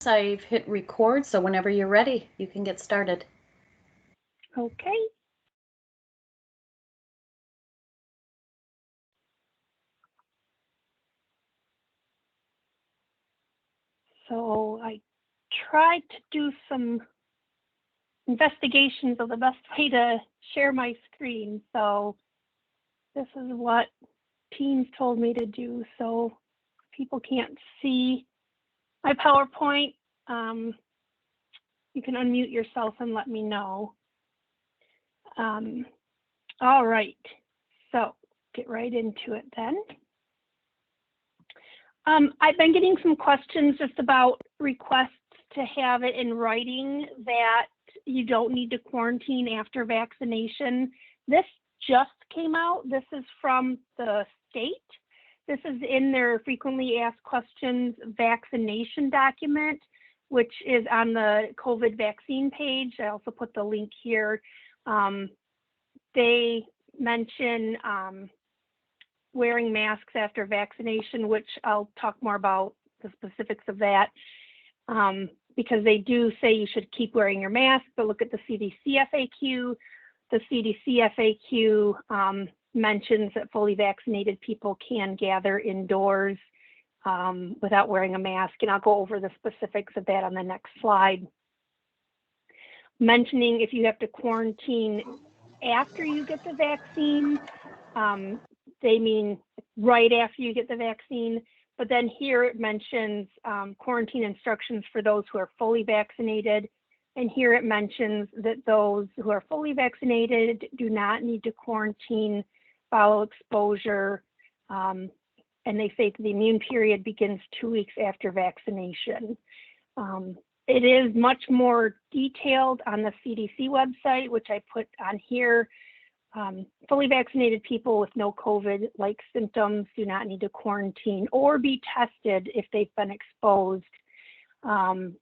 I've hit record, so whenever you're ready, you can get started. Okay. So I tried to do some investigations of the best way to share my screen. So this is what Teams told me to do. So people can't see my PowerPoint. You can unmute yourself and let me know. All right, so get right into it then. I've been getting some questions just about requests to have it in writing that you don't need to quarantine after vaccination. This just came out. This is from the state. This is in their frequently asked questions vaccination document, which is on the COVID vaccine page. I also put the link here. They mention wearing masks after vaccination, which I'll talk more about the specifics of that, because they do say you should keep wearing your mask, but look at the CDC FAQ. The CDC FAQ mentions that fully vaccinated people can gather indoors without wearing a mask, and I'll go over the specifics of that on the next slide. Mentioning if you have to quarantine after you get the vaccine, they mean right after you get the vaccine, but then here it mentions quarantine instructions for those who are fully vaccinated. And here it mentions that those who are fully vaccinated do not need to quarantine, follow exposure, and they say that the immune period begins 2 weeks after vaccination. It is much more detailed on the CDC website, which I put on here. Fully vaccinated people with no COVID-like symptoms do not need to quarantine or be tested if they've been exposed. And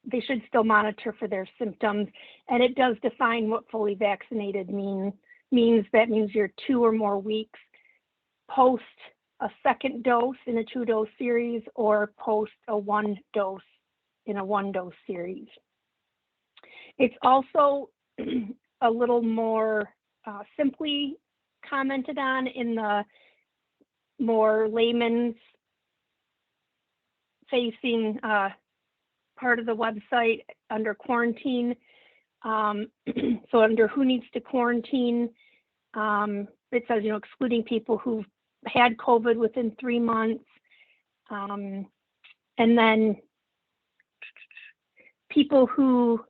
they should still monitor for their symptoms. And it does define what fully vaccinated means. That means you're 2 or more weeks post a second dose in a 2-dose series or post a 1 dose in a 1-dose series. It's also a little more simply commented on in the more layman's facing part of the website under quarantine. So under who needs to quarantine, it says, excluding people who've had COVID within 3 months. And then people who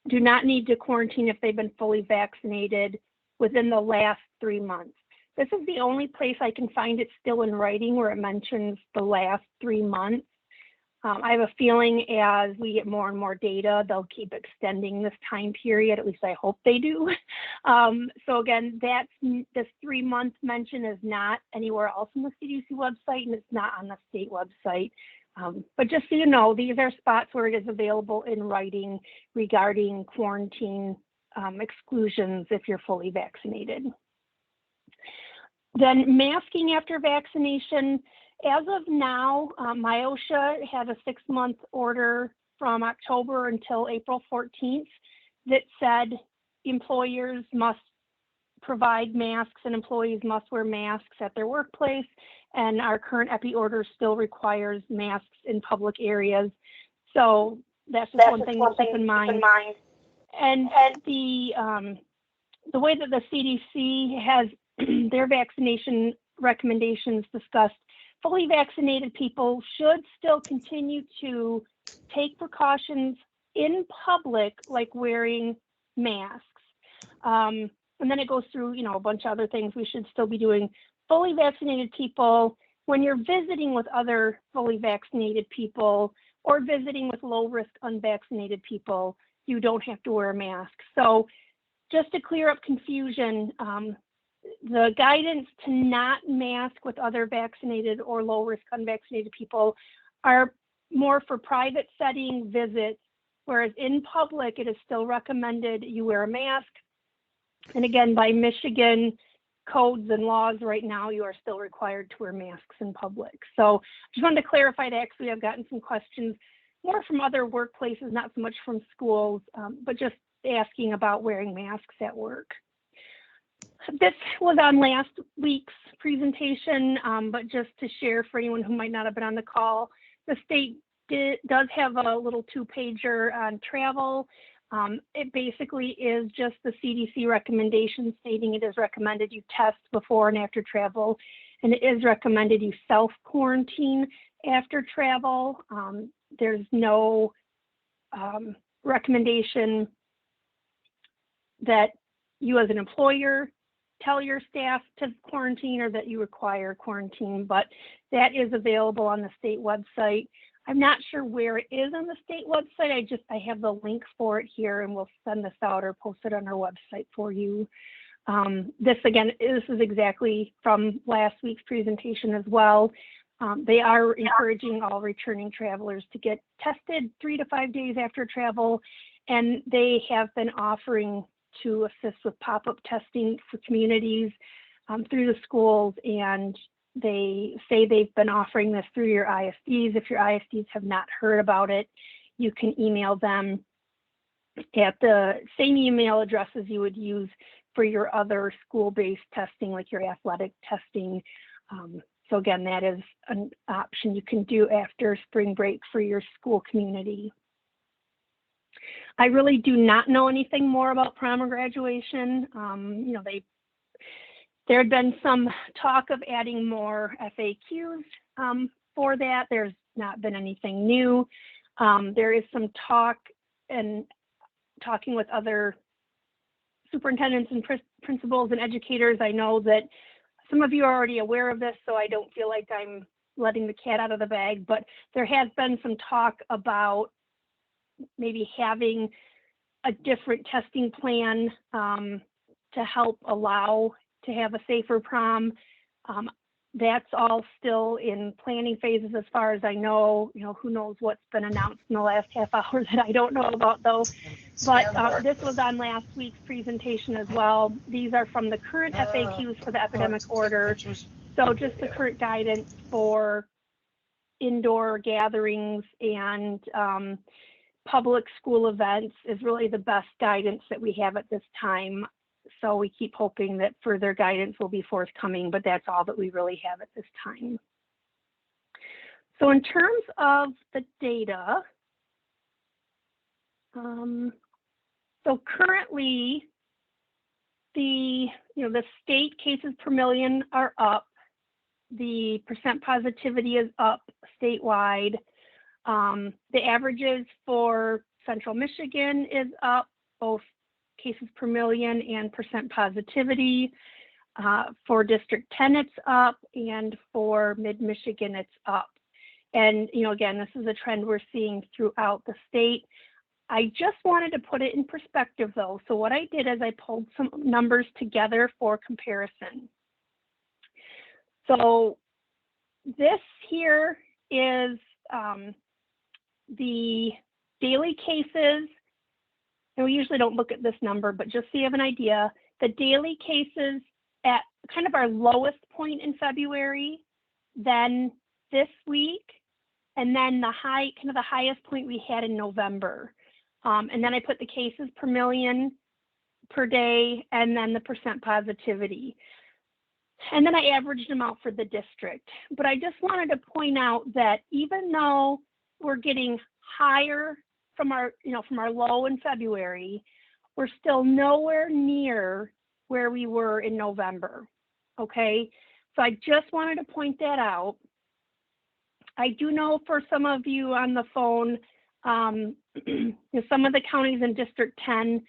do not need to quarantine if they've been fully vaccinated within the last 3 months. This is the only place I can find it still in writing where it mentions the last 3 months. I have a feeling as we get more and more data, they'll keep extending this time period. At least I hope they do. So again, this 3-month mention is not anywhere else in the CDC website, and it's not on the state website. But just so you know, these are spots where it is available in writing regarding quarantine exclusions if you're fully vaccinated. Then masking after vaccination. As of now, MIOSHA has a 6-month order from October until April 14th that said employers must provide masks and employees must wear masks at their workplace. And our current EPI order still requires masks in public areas. So that's just one thing to keep in mind. And the way that the CDC has their vaccination recommendations discussed, fully vaccinated people should still continue to take precautions in public, like wearing masks. And then it goes through, a bunch of other things we should still be doing. Fully vaccinated people, when you're visiting with other fully vaccinated people or visiting with low-risk unvaccinated people, you don't have to wear a mask. So just to clear up confusion, the guidance to not mask with other vaccinated or low-risk unvaccinated people are more for private setting visits, whereas in public, it is still recommended you wear a mask. And again, by Michigan, codes and laws right now, you are still required to wear masks in public. So just wanted to clarify that because we have gotten some questions more from other workplaces, not so much from schools, but just asking about wearing masks at work. This was on last week's presentation, but just to share for anyone who might not have been on the call, the state does have a little 2-pager on travel. It basically is just the CDC recommendation stating it is recommended you test before and after travel, and it is recommended you self-quarantine after travel. There's no recommendation that you as an employer tell your staff to quarantine or that you require quarantine, but that is available on the state website. I'm not sure where it is on the state website. I have the link for it here, and we'll send this out or post it on our website for you. This is exactly from last week's presentation as well. They are encouraging all returning travelers to get tested 3 to 5 days after travel, and they have been offering to assist with pop-up testing for communities through the schools, and they say they've been offering this through your ISDs. If your ISDs have not heard about it, you can email them at the same email addresses you would use for your other school-based testing, like your athletic testing. So again, that is an option you can do after spring break for your school community. I really do not know anything more about prom or graduation. There had been some talk of adding more FAQs for that. There's not been anything new. There is some talk and talking with other superintendents and principals and educators. I know that some of you are already aware of this, so I don't feel like I'm letting the cat out of the bag, but there has been some talk about maybe having a different testing plan to help allow to have a safer prom. That's all still in planning phases as far as I know. Who knows what's been announced in the last half hour that I don't know about though. But this was on last week's presentation as well. These are from the current FAQs for the epidemic order. So just the current guidance for indoor gatherings and public school events is really the best guidance that we have at this time. So we keep hoping that further guidance will be forthcoming, but that's all that we really have at this time. So in terms of the data, so currently the state cases per million are up. The percent positivity is up statewide. The averages for Central Michigan is up, both cases per million and percent positivity. For District 10, it's up, and for Mid-Michigan, it's up. And, again, this is a trend we're seeing throughout the state. I just wanted to put it in perspective, though. So what I did is I pulled some numbers together for comparison. So this here is the daily cases, and we usually don't look at this number, but just so you have an idea, the daily cases at kind of our lowest point in February, then this week, and then the highest point we had in November. And then I put the cases per million per day, and then the percent positivity. And then I averaged them out for the district. But I just wanted to point out that even though we're getting higher from our low in February, we're still nowhere near where we were in November. Okay, so I just wanted to point that out. I do know for some of you on the phone, some of the counties in District 10,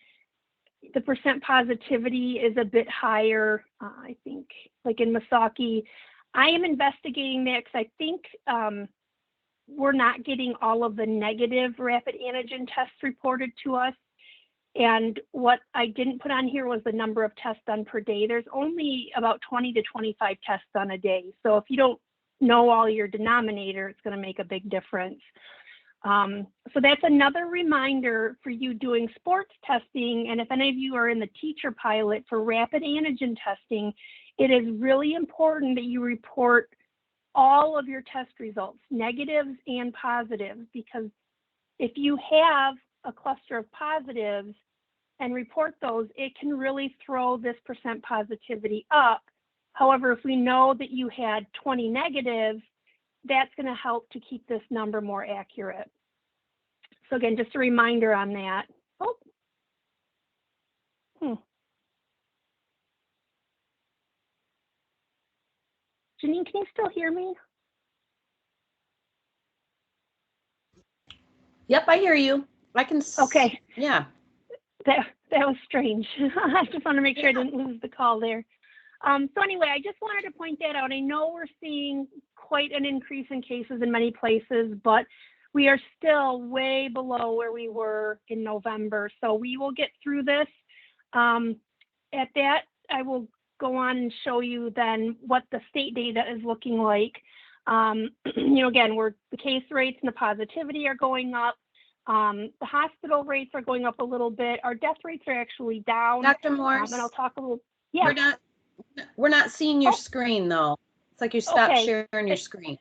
the percent positivity is a bit higher. I think, like in Misaki, I am investigating that because I think we're not getting all of the negative rapid antigen tests reported to us. And what I didn't put on here was the number of tests done per day. There's only about 20 to 25 tests done a day. So if you don't know all your denominator, it's going to make a big difference. So that's another reminder for you doing sports testing. And if any of you are in the teacher pilot for rapid antigen testing, It is really important that you report all of your test results, negatives and positives, because if you have a cluster of positives and report those, it can really throw this percent positivity up. However, if we know that you had 20 negatives, that's going to help to keep this number more accurate. So again, just a reminder on that. Oh. Janine, can you still hear me? Yep, I hear you. I can. Okay. Yeah. That was strange. I just want to make sure I didn't lose the call there. So anyway, I just wanted to point that out. I know we're seeing quite an increase in cases in many places, but we are still way below where we were in November. So we will get through this. At that, I will go on and show you then what the state data is looking like. Again, the case rates and the positivity are going up. The hospital rates are going up a little bit. Our death rates are actually down. Dr. Morse, and I'll talk a little. Yeah. We're not seeing your screen though. It's like you stopped sharing your screen.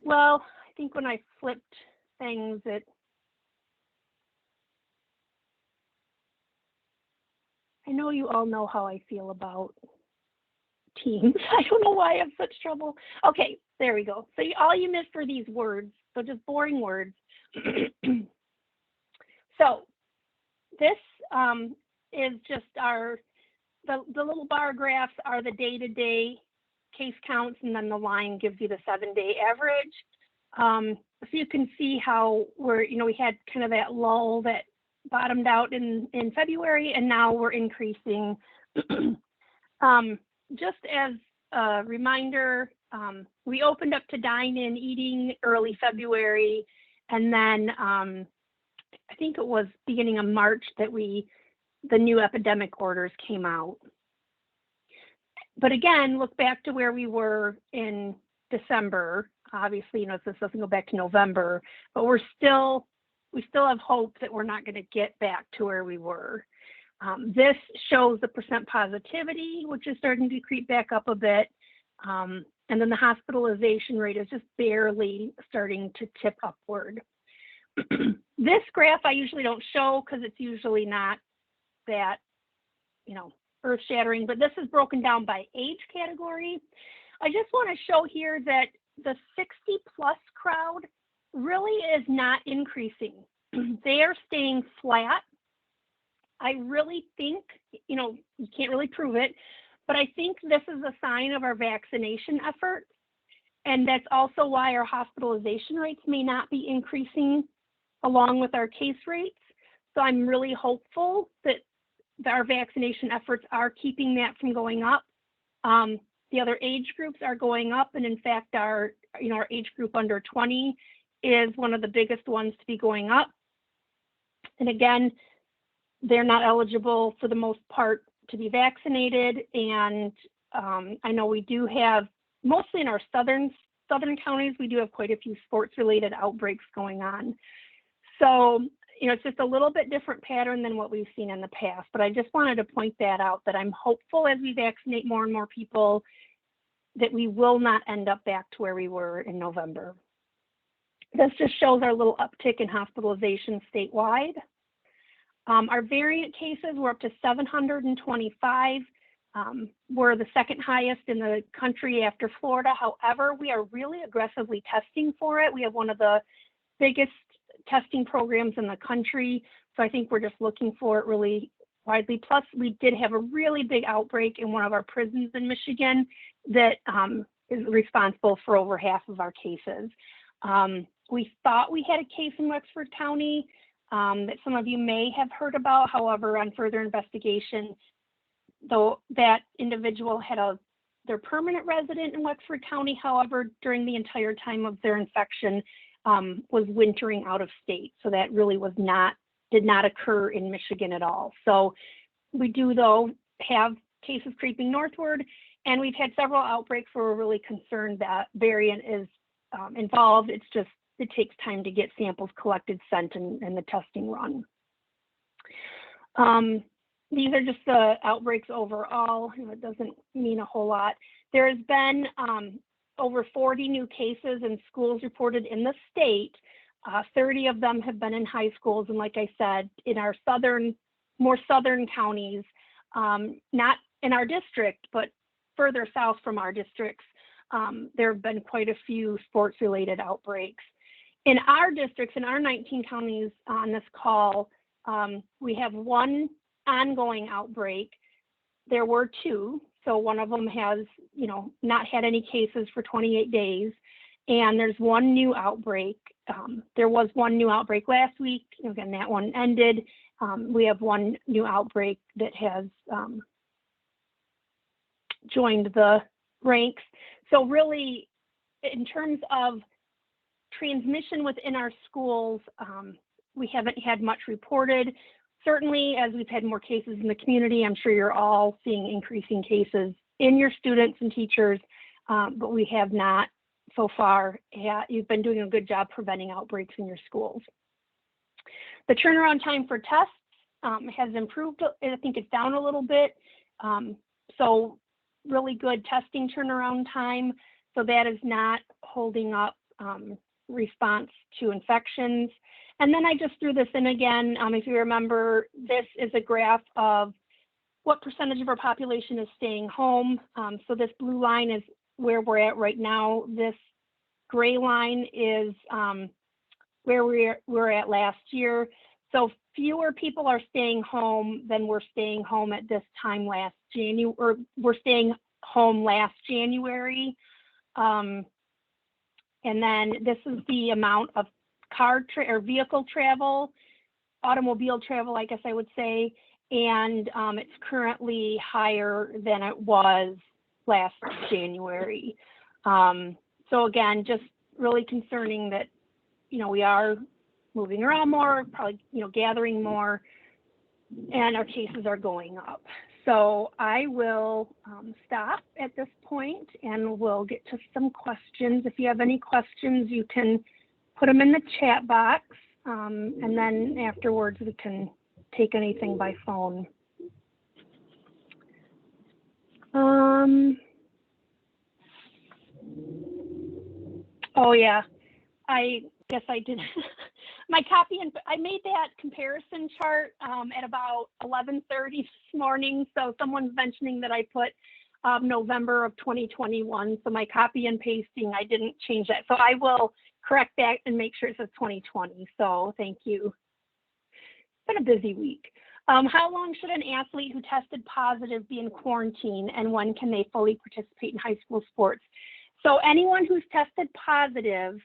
Well, I think when I flipped things, I know you all know how I feel about Teams. I don't know why I have such trouble. Okay, there we go. So all you missed were these words. So just boring words. So this is just the little bar graphs are the day-to-day case counts, and then the line gives you the 7-day average. So you can see how we had kind of that lull that bottomed out in February, and now we're increasing. Just as a reminder, we opened up to dine-in eating early February, and then I think it was beginning of March that the new epidemic orders came out. But again, look back to where we were in December. Obviously, this doesn't go back to November, but we still have hope that we're not going to get back to where we were. This shows the percent positivity, which is starting to creep back up a bit. And then the hospitalization rate is just barely starting to tip upward. This graph I usually don't show because it's usually not that, earth-shattering, but this is broken down by age category. I just want to show here that the 60-plus crowd really is not increasing. They are staying flat. I really think, you can't really prove it, but I think this is a sign of our vaccination efforts. And that's also why our hospitalization rates may not be increasing along with our case rates. So I'm really hopeful that our vaccination efforts are keeping that from going up. The other age groups are going up, and in fact, our age group under 20 is one of the biggest ones to be going up. And again, they're not eligible for the most part to be vaccinated. And I know we do have, mostly in our southern counties, we do have quite a few sports-related outbreaks going on. So, it's just a little bit different pattern than what we've seen in the past. But I just wanted to point that out, that I'm hopeful as we vaccinate more and more people that we will not end up back to where we were in November. This just shows our little uptick in hospitalization statewide. Our variant cases were up to 725. We're the second highest in the country after Florida. However, we are really aggressively testing for it. We have one of the biggest testing programs in the country. So I think we're just looking for it really widely. Plus, we did have a really big outbreak in one of our prisons in Michigan that is responsible for over half of our cases. We thought we had a case in Wexford County that some of you may have heard about. However, on further investigation, though that individual had their permanent resident in Wexford County, however, during the entire time of their infection, was wintering out of state. So that really did not occur in Michigan at all. So we do, though, have cases creeping northward, and we've had several outbreaks where we're really concerned that variant is involved. It takes time to get samples collected, sent, and the testing run. these are just the outbreaks overall. It doesn't mean a whole lot. There has been over 40 new cases in schools reported in the state. 30 of them have been in high schools. And like I said, in our more southern counties, not in our district, but further south from our districts, there have been quite a few sports-related outbreaks. In our districts, in our 19 counties on this call, we have one ongoing outbreak. There were two. So one of them has, not had any cases for 28 days. And there's one new outbreak. There was one new outbreak last week. Again, that one ended. We have one new outbreak that has joined the ranks. So really, in terms of transmission within our schools, we haven't had much reported. Certainly, as we've had more cases in the community, I'm sure you're all seeing increasing cases in your students and teachers, but we have not so far. You've been doing a good job preventing outbreaks in your schools. The turnaround time for tests has improved. I think it's down a little bit. So really good testing turnaround time. So that is not holding up response to infections. And then I just threw this in again. If you remember, this is a graph of what percentage of our population is staying home. So this blue line is where we're at right now. This gray line is where we're at last year. So fewer people are staying home than were staying home at this time last January, or we're staying home last January. And then this is the amount of vehicle travel, automobile travel, I guess I would say, and it's currently higher than it was last January. So again, just really concerning that, we are moving around more, probably, gathering more, and our cases are going up. So I will stop at this point and we'll get to some questions. If you have any questions, you can put them in the chat box, and then afterwards we can take anything by phone. Oh yeah, I guess I did. My copy, and I made that comparison chart at about 11:30 this morning. So someone's mentioning that I put November of 2021. So my copy and pasting, I didn't change that. So I will correct that and make sure it says 2020. So thank you. It's been a busy week. How long should an athlete who tested positive be in quarantine, and when can they fully participate in high school sports? So anyone who's tested positive,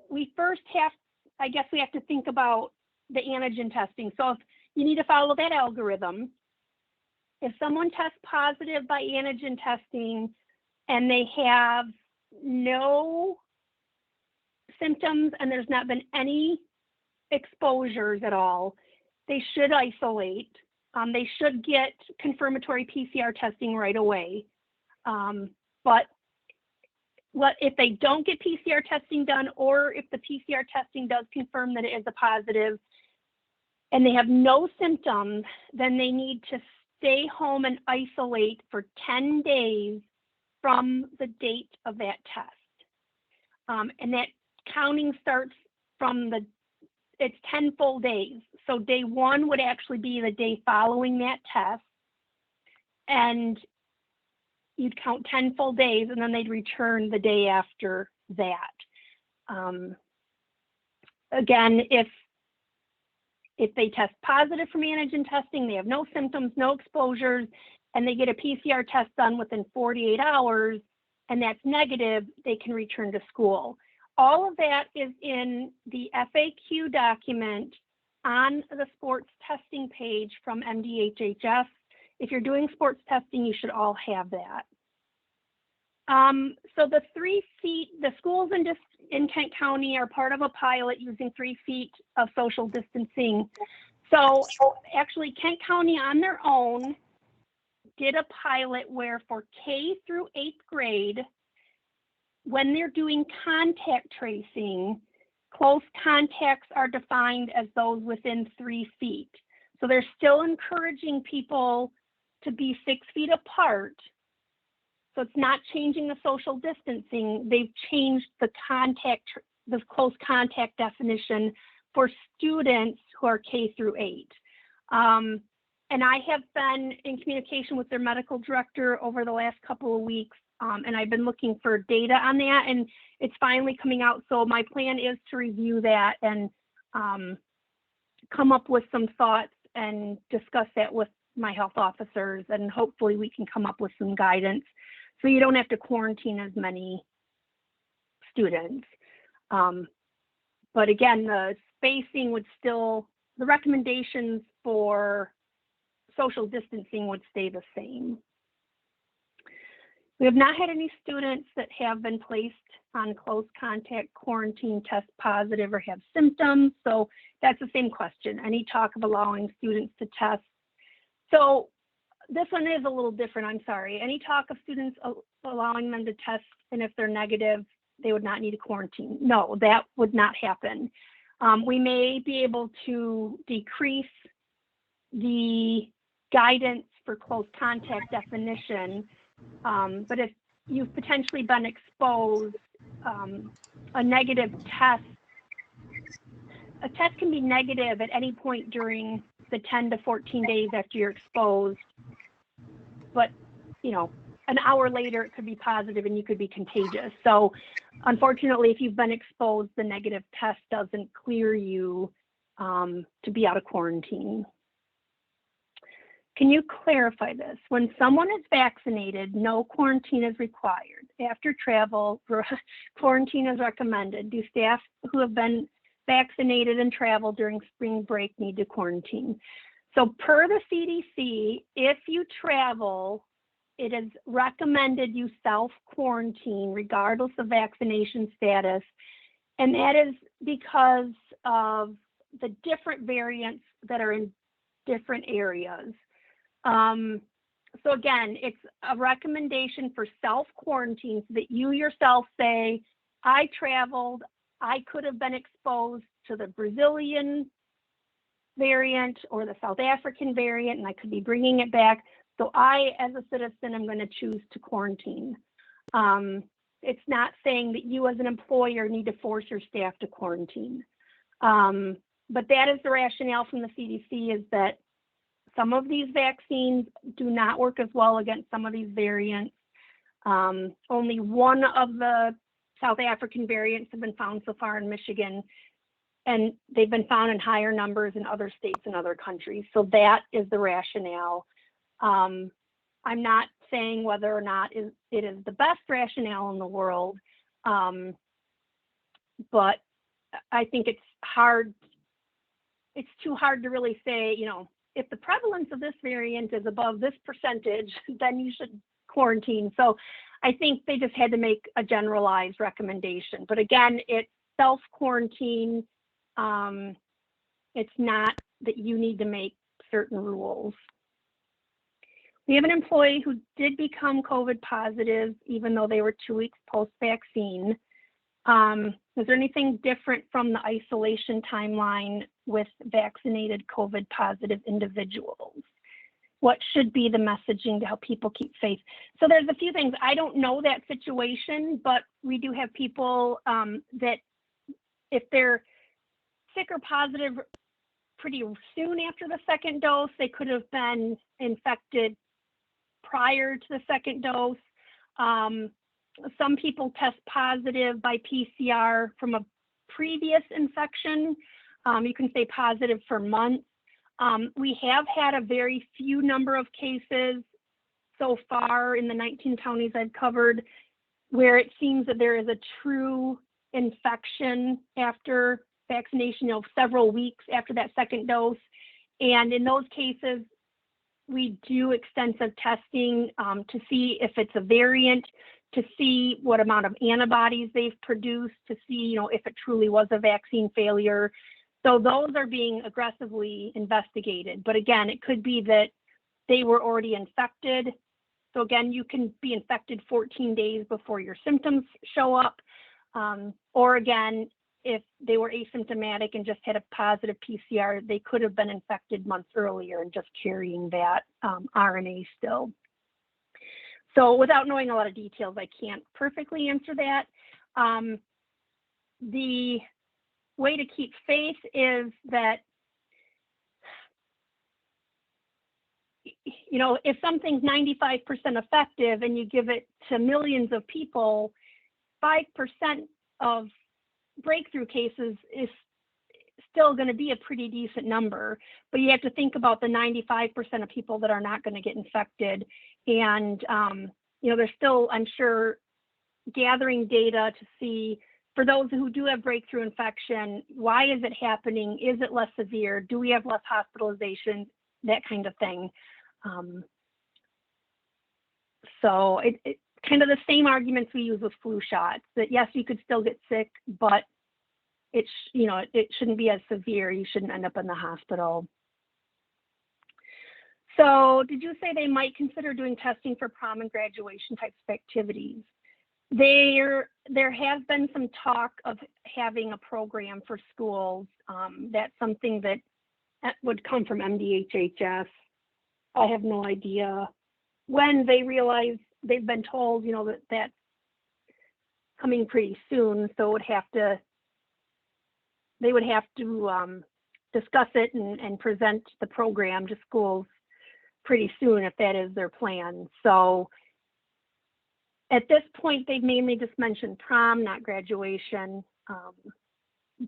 we first we have to think about the antigen testing. So if you need to follow that algorithm, if someone tests positive by antigen testing and they have no symptoms and there's not been any exposures at all, they should isolate. They should get confirmatory PCR testing right away. But if they don't get PCR testing done, or if the PCR testing does confirm that it is a positive and they have no symptoms, then they need to stay home and isolate for 10 days from the date of that test. And that counting starts from it's 10 full days. So day one would actually be the day following that test. And you'd count 10 full days, and then they'd return the day after that. Again, if they test positive from antigen testing, they have no symptoms, no exposures, and they get a PCR test done within 48 hours, and that's negative, they can return to school. All of that is in the FAQ document on the sports testing page from MDHHS. If you're doing sports testing, you should all have that. So the 3 feet, the schools in Kent County are part of a pilot using 3 feet of social distancing. So actually Kent County on their own did a pilot where for K through 8th grade, when they're doing contact tracing, Close contacts are defined as those within 3 feet. So they're still encouraging people to be 6 feet apart. So it's not changing the social distancing. They've changed the close contact definition for students who are K through 8. And I have been in communication with their medical director over the last couple of weeks, and I've been looking for data on that, and it's finally coming out. So my plan is to review that and come up with some thoughts and discuss that with my health officers, and hopefully we can come up with some guidance so you don't have to quarantine as many students. But again, the spacing would still, the recommendations for social distancing would stay the same. We have not had any students that have been placed on close contact quarantine, test positive, or have symptoms. So that's the same question. Any talk of allowing students to test? So this one is a little different, I'm sorry. Any talk of students allowing them to test, and if they're negative, they would not need a quarantine? No, that would not happen. We may be able to decrease the guidance for close contact definition, but if you've potentially been exposed, a negative test, a test can be negative at any point during the 10 to 14 days after you're exposed, but an hour later it could be positive and you could be contagious. So unfortunately, if you've been exposed, the negative test doesn't clear you to be out of quarantine. Can you clarify this? When someone is vaccinated, no quarantine is required. After travel, quarantine is recommended. Do staff who have been vaccinated and travel during spring break need to quarantine? So per the CDC, if you travel, it is recommended you self-quarantine regardless of vaccination status. And that is because of the different variants that are in different areas. So again, it's a recommendation for self-quarantine so that you yourself say, I traveled, I could have been exposed to the Brazilian variant or the South African variant, and I could be bringing it back. So I, as a citizen, am going to choose to quarantine. It's not saying that you as an employer need to force your staff to quarantine. But that is the rationale from the CDC, is that some of these vaccines do not work as well against some of these variants. Only one of the South African variants have been found so far in Michigan, and they've been found in higher numbers in other states and other countries. So that is the rationale. I'm not saying whether or not it is the best rationale in the world, but I think it's too hard to really say, if the prevalence of this variant is above this percentage, then you should quarantine. So I think they just had to make a generalized recommendation. But again, it's self-quarantine. It's not that you need to make certain rules. We have an employee who did become COVID positive, even though they were 2 weeks post-vaccine. Is there anything different from the isolation timeline with vaccinated COVID positive individuals? What should be the messaging to help people keep faith? So there's a few things. I don't know that situation, but we do have people that if they're sick or positive pretty soon after the second dose, they could have been infected prior to the second dose. Some people test positive by PCR from a previous infection. You can say positive for months. We have had a very few number of cases so far in the 19 counties I've covered where it seems that there is a true infection after vaccination, several weeks after that second dose. And in those cases, we do extensive testing to see if it's a variant, to see what amount of antibodies they've produced, to see, if it truly was a vaccine failure. So those are being aggressively investigated. But again, it could be that they were already infected. So again, you can be infected 14 days before your symptoms show up. Or again, if they were asymptomatic and just had a positive PCR, they could have been infected months earlier and just carrying that RNA still. So without knowing a lot of details, I can't perfectly answer that. The way to keep faith is that, you know, if something's 95% effective and you give it to millions of people, 5% of breakthrough cases is still going to be a pretty decent number, but you have to think about the 95% of people that are not going to get infected. And, you know, they're still, I'm sure, gathering data to see, for those who do have breakthrough infection, why is it happening? Is it less severe? Do we have less hospitalization? That kind of thing. So it kind of the same arguments we use with flu shots, that yes, you could still get sick, but it's, you know, it shouldn't be as severe. You shouldn't end up in the hospital. So did you say they might consider doing testing for prom and graduation types of activities? There has been some talk of having a program for schools. That's something that would come from MDHHS. I have no idea when they realize, they've been told, you know, that that's coming pretty soon. So they would have to discuss it and present the program to schools pretty soon if that is their plan. So at this point, they've mainly just mentioned prom, not graduation.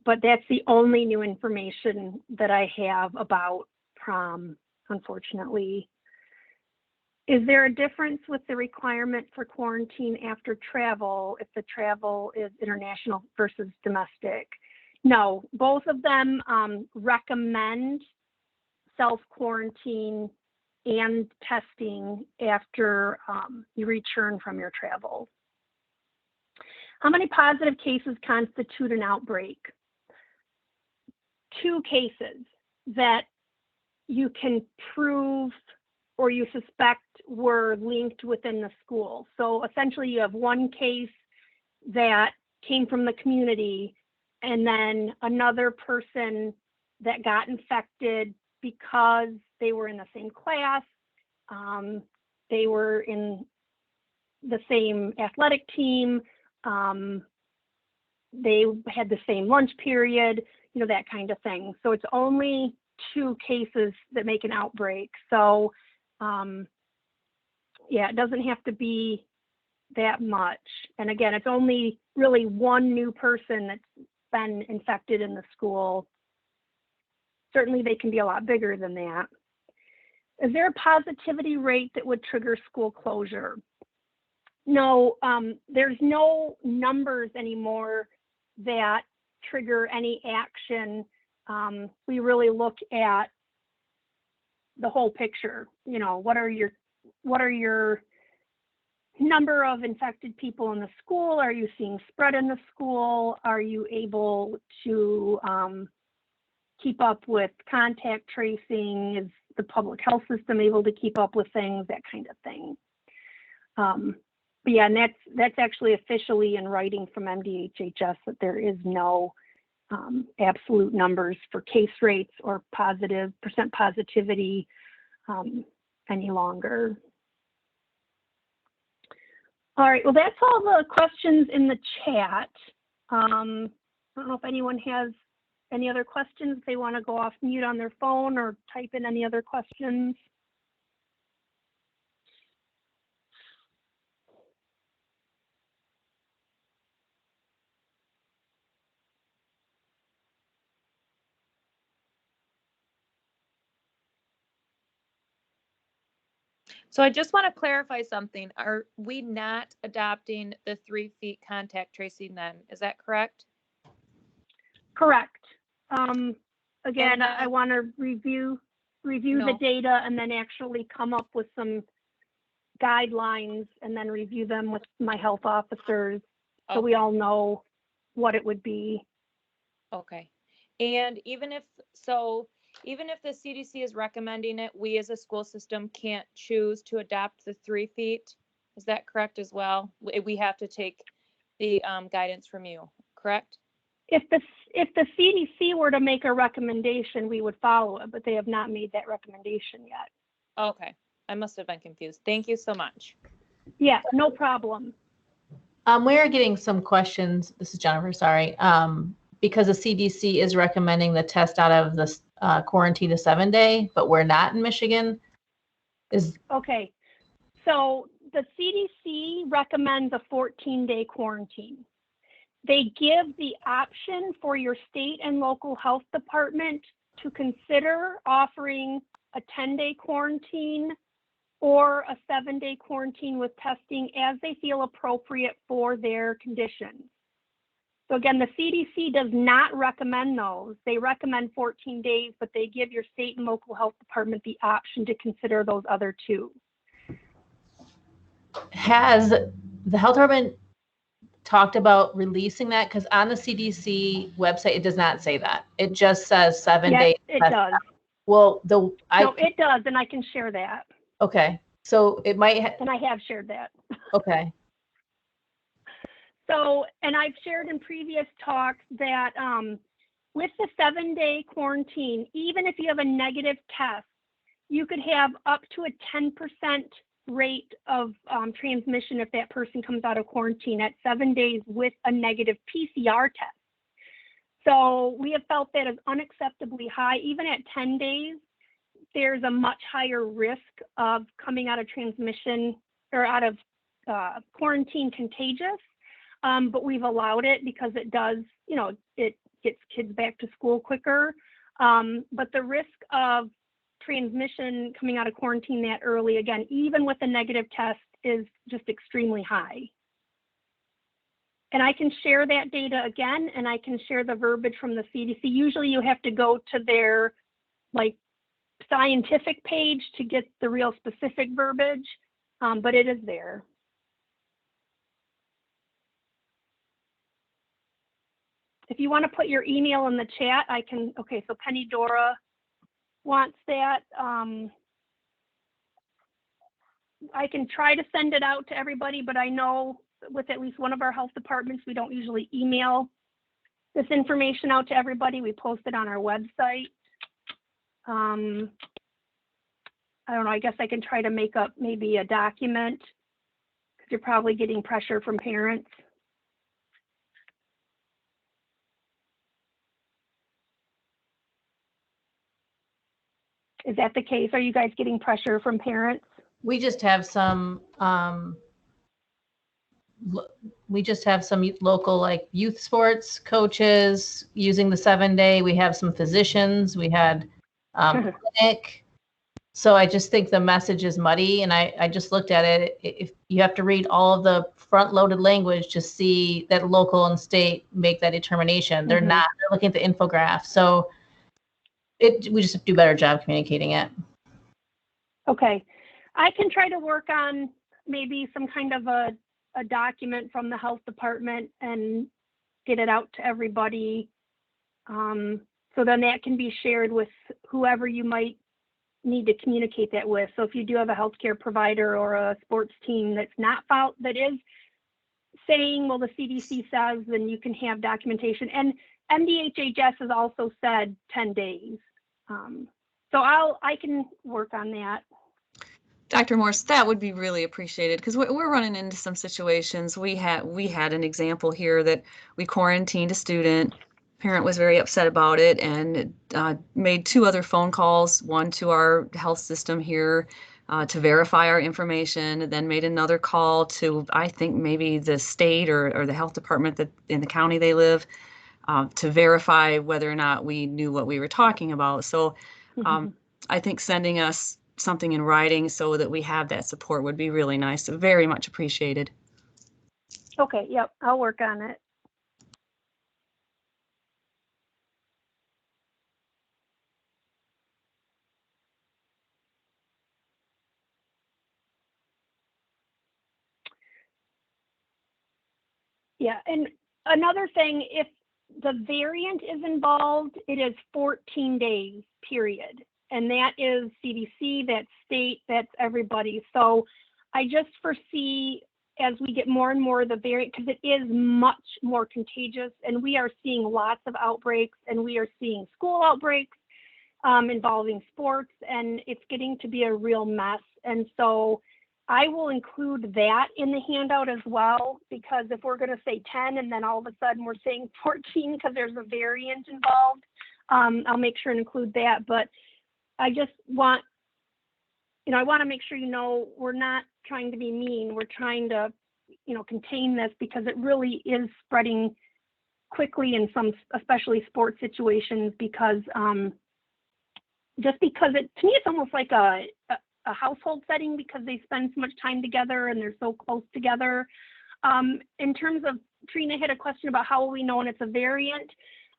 But that's the only new information that I have about prom, unfortunately. Is there a difference with the requirement for quarantine after travel if the travel is international versus domestic? No, both of them recommend self-quarantine and testing after you return from your travel. How many positive cases constitute an outbreak? 2 cases that you can prove or you suspect were linked within the school. So essentially you have 1 case that came from the community and then another person that got infected because they were in the same class, they were in the same athletic team, they had the same lunch period, you know, that kind of thing. So it's only 2 cases that make an outbreak. So yeah, it doesn't have to be that much. And again, it's only really 1 new person that's been infected in the school. Certainly they can be a lot bigger than that. Is there a positivity rate that would trigger school closure? No, there's no numbers anymore that trigger any action. We really look at the whole picture. You know, what are your number of infected people in the school? Are you seeing spread in the school? Are you able to keep up with contact tracing? Is the public health system able to keep up with things? That kind of thing. But yeah, and that's actually officially in writing from MDHHS that there is no absolute numbers for case rates or percent positivity any longer. All right, well, that's all the questions in the chat. I don't know if anyone has any other questions. If they want to go off mute on their phone or type in any other questions. So I just want to clarify something. Are we not adopting the 3 feet contact tracing then? Is that correct? Correct. Again, I want to review the data and then actually come up with some guidelines and then review them with my health officers so we all know what it would be. Okay. And even if the CDC is recommending it, we as a school system can't choose to adopt the 3 feet. Is that correct as well? We have to take the guidance from you, correct? If the CDC were to make a recommendation, we would follow it, but they have not made that recommendation yet. Okay, I must have been confused. Thank you so much. Yeah, no problem. We are getting some questions. This is Jennifer, sorry. Because the CDC is recommending the test out of the quarantine to 7-day, but we're not in Michigan. Okay, so the CDC recommends a 14-day quarantine. They give the option for your state and local health department to consider offering a 10-day quarantine or a 7-day quarantine with testing as they feel appropriate for their conditions. So again, the CDC does not recommend those. They recommend 14 days, but they give your state and local health department the option to consider those other two. Has the health department talked about releasing that? Because on the CDC website, it does not say that. It just says 7 days. It does. Well, no, it does, and I can share that. Okay, so it might. And I have shared that. Okay. So, and I've shared in previous talks that with the 7-day quarantine, even if you have a negative test, you could have up to a 10% rate of transmission if that person comes out of quarantine at 7 days with a negative PCR test. So we have felt that is unacceptably high. Even at 10 days, there's a much higher risk of coming out of transmission or out of quarantine contagious. But we've allowed it because it does, it gets kids back to school quicker. But the risk of transmission coming out of quarantine that early, again, even with a negative test, is just extremely high. And I can share that data again, and I can share the verbiage from the CDC. Usually you have to go to their scientific page to get the real specific verbiage, but it is there. If you want to put your email in the chat, I can, okay, so Penny Dora wants that. I can try to send it out to everybody, but I know with at least one of our health departments, we don't usually email this information out to everybody. We post it on our website. I don't know, I guess I can try to make up maybe a document because you're probably getting pressure from parents. Is that the case? Are you guys getting pressure from parents? We just have some local youth sports coaches using the 7-day. We have some physicians. We had clinic. So I just think the message is muddy, and I just looked at it. If you have to read all of the front-loaded language to see that local and state make that determination. They're not. They're looking at the infograph. So we just have to do a better job communicating it. Okay. I can try to work on maybe some kind of a document from the health department and get it out to everybody. So then that can be shared with whoever you might need to communicate that with. So if you do have a healthcare provider or a sports team that's not that is saying, well, the CDC says, then you can have documentation. And MDHHS has also said 10 days. So I can work on that. Dr. Morse, that would be really appreciated because we're running into some situations. We had an example here that we quarantined a student. Parent was very upset about it and made 2 other phone calls, one to our health system here to verify our information, then made another call to, I think, maybe the state or the health department that in the county they live to verify whether or not we knew what we were talking about. So I think sending us something in writing so that we have that support would be really nice. Very much appreciated. Okay, yep, I'll work on it. Yeah, and another thing, if the variant is involved, it is 14 days, period. And that is CDC, that's state, that's everybody. So I just foresee as we get more and more of the variant, because it is much more contagious, and we are seeing lots of outbreaks, and we are seeing school outbreaks involving sports, and it's getting to be a real mess. And so I will include that in the handout as well, because if we're going to say 10 and then all of a sudden we're saying 14 because there's a variant involved, I'll make sure and include that. But I just want, I want to make sure we're not trying to be mean. We're trying to, contain this, because it really is spreading quickly in some, especially sports situations, because just because to me, it's almost like a household setting, because they spend so much time together and they're so close together. In terms of, Trina had a question about how will we know when it's a variant.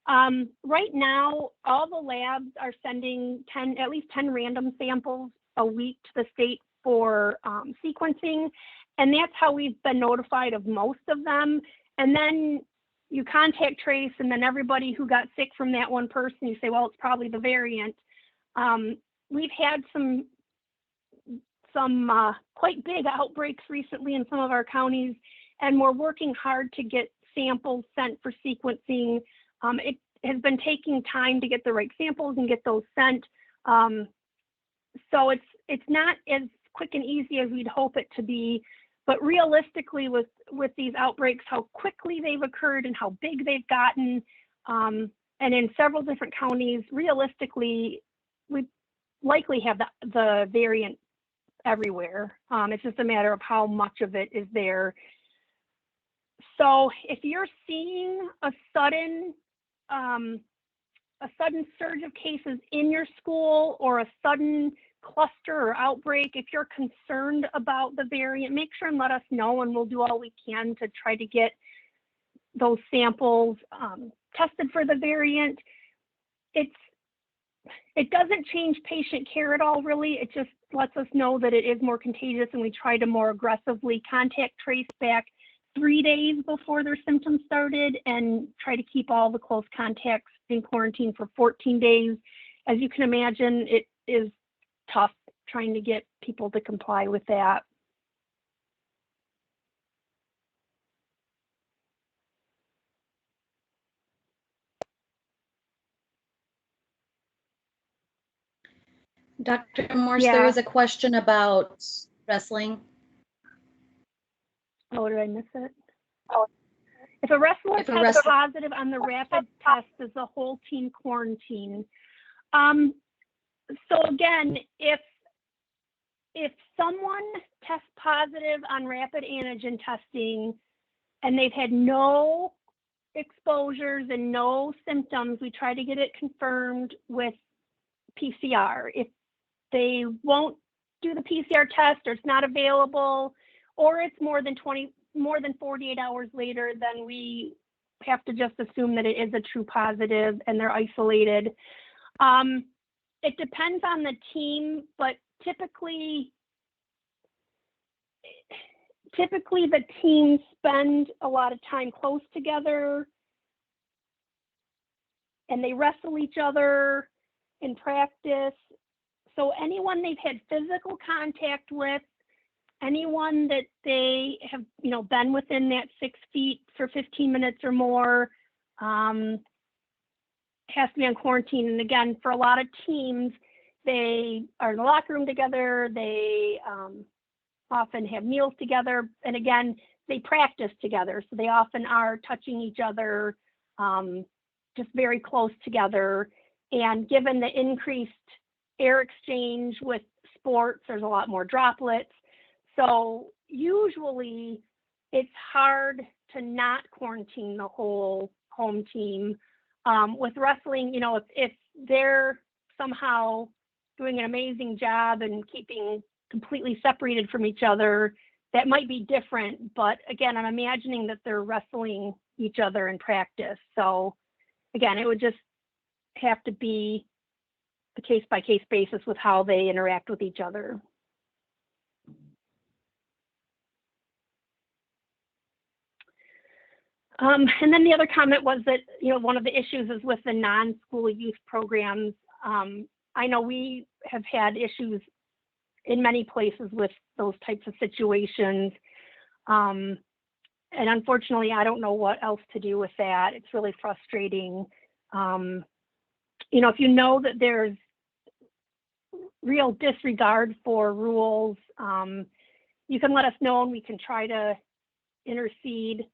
Right now, all the labs are sending at least 10 random samples a week to the state for sequencing, and that's how we've been notified of most of them. And then you contact trace, and then everybody who got sick from that one person, you say, well, it's probably the variant. We've had some quite big outbreaks recently in some of our counties, and we're working hard to get samples sent for sequencing. It has been taking time to get the right samples and get those sent. So it's not as quick and easy as we'd hope it to be, but realistically with these outbreaks, how quickly they've occurred and how big they've gotten, and in several different counties, realistically, we likely have the variant everywhere. It's just a matter of how much of it is there. So if you're seeing a sudden surge of cases in your school, or a sudden cluster or outbreak, if you're concerned about the variant, make sure and let us know, and we'll do all we can to try to get those samples tested for the variant. It doesn't change patient care at all, really. It just lets us know that it is more contagious, and we try to more aggressively contact trace back 3 days before their symptoms started, and try to keep all the close contacts in quarantine for 14 days. As you can imagine, it is tough trying to get people to comply with that. Dr. Morse, Yeah. there was a question about wrestling. Oh, did I miss it? If a wrestler tests positive on the rapid test, does the whole team quarantine? So again, if someone tests positive on rapid antigen testing and they've had no exposures and no symptoms, we try to get it confirmed with PCR. If they won't do the PCR test, or it's not available, or it's more than 48 hours later, then we have to just assume that it is a true positive and they're isolated. It depends on the team, but typically the teams spend a lot of time close together, and they wrestle each other in practice. So anyone they've had physical contact with, anyone that they have, been within that 6 feet for 15 minutes or more, has to be on quarantine. And again, for a lot of teams, they are in the locker room together. They often have meals together. And again, they practice together. So they often are touching each other, just very close together. And given the increased air exchange with sports, there's a lot more droplets. So usually it's hard to not quarantine the whole home team. With wrestling, if they're somehow doing an amazing job and keeping completely separated from each other, that might be different. But again, I'm imagining that they're wrestling each other in practice. So again, it would just have to be a case-by-case basis with how they interact with each other. And then the other comment was that, one of the issues is with the non-school youth programs. I know we have had issues in many places with those types of situations. And unfortunately, I don't know what else to do with that. It's really frustrating. You know, if you know that there's real disregard for rules, you can let us know and we can try to intercede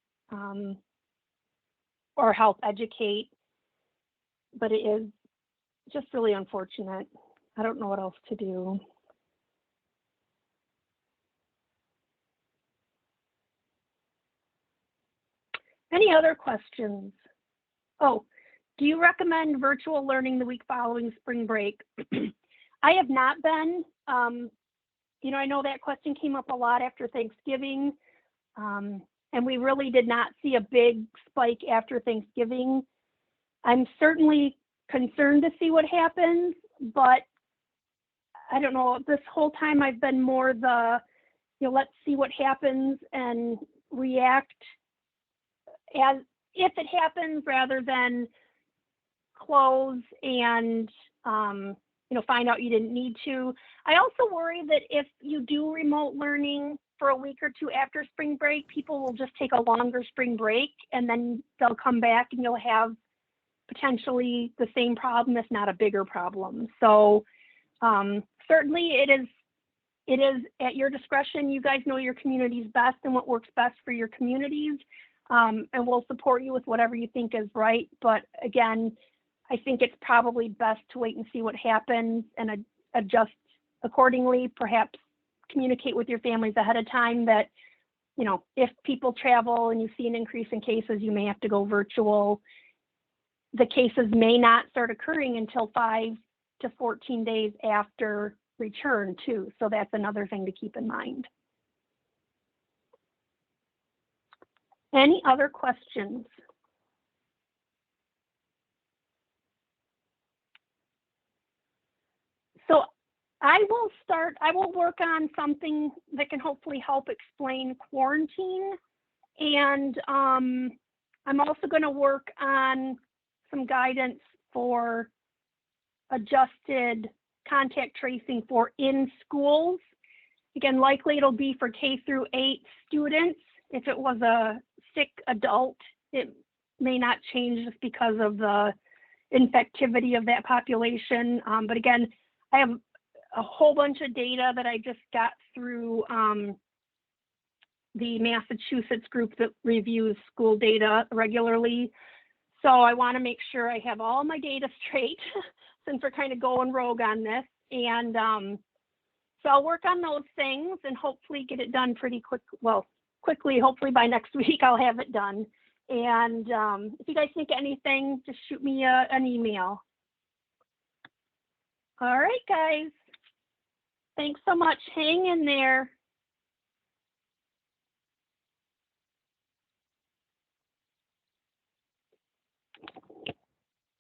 or help educate. But it is just really unfortunate. I don't know what else to do. Any other questions? Oh, do you recommend virtual learning the week following spring break? I have not been. You know, I know that question came up a lot after Thanksgiving, and we really did not see a big spike after Thanksgiving. I'm certainly concerned to see what happens, but I don't know, this whole time I've been more the, you know, let's see what happens and react as if it happens rather than close and, you know, find out you didn't need to. I also worry that if you do remote learning for a week or two after spring break, people will just take a longer spring break and then they'll come back and you'll have potentially the same problem, if not a bigger problem. So certainly it is at your discretion. You guys know your communities best and what works best for your communities. And we'll support you with whatever you think is right. But again, I think it's probably best to wait and see what happens and adjust accordingly. Perhaps communicate with your families ahead of time that, you know, if people travel and you see an increase in cases, you may have to go virtual. The cases may not start occurring until 5 to 14 days after return too. So that's another thing to keep in mind. Any other questions? So I will work on something that can hopefully help explain quarantine. And I'm also going to work on some guidance for adjusted contact tracing for in schools. Again, likely it'll be for K through 8 students. If it was a sick adult, it may not change just because of the infectivity of that population. But again, I have a whole bunch of data that I just got through the Massachusetts group that reviews school data regularly. So I want to make sure I have all my data straight since we're kind of going rogue on this. And so I'll work on those things and hopefully get it done pretty quick. Well, quickly, hopefully by next week I'll have it done. And if you guys think of anything, just shoot me an email. All right, guys. Thanks so much. Hang in there.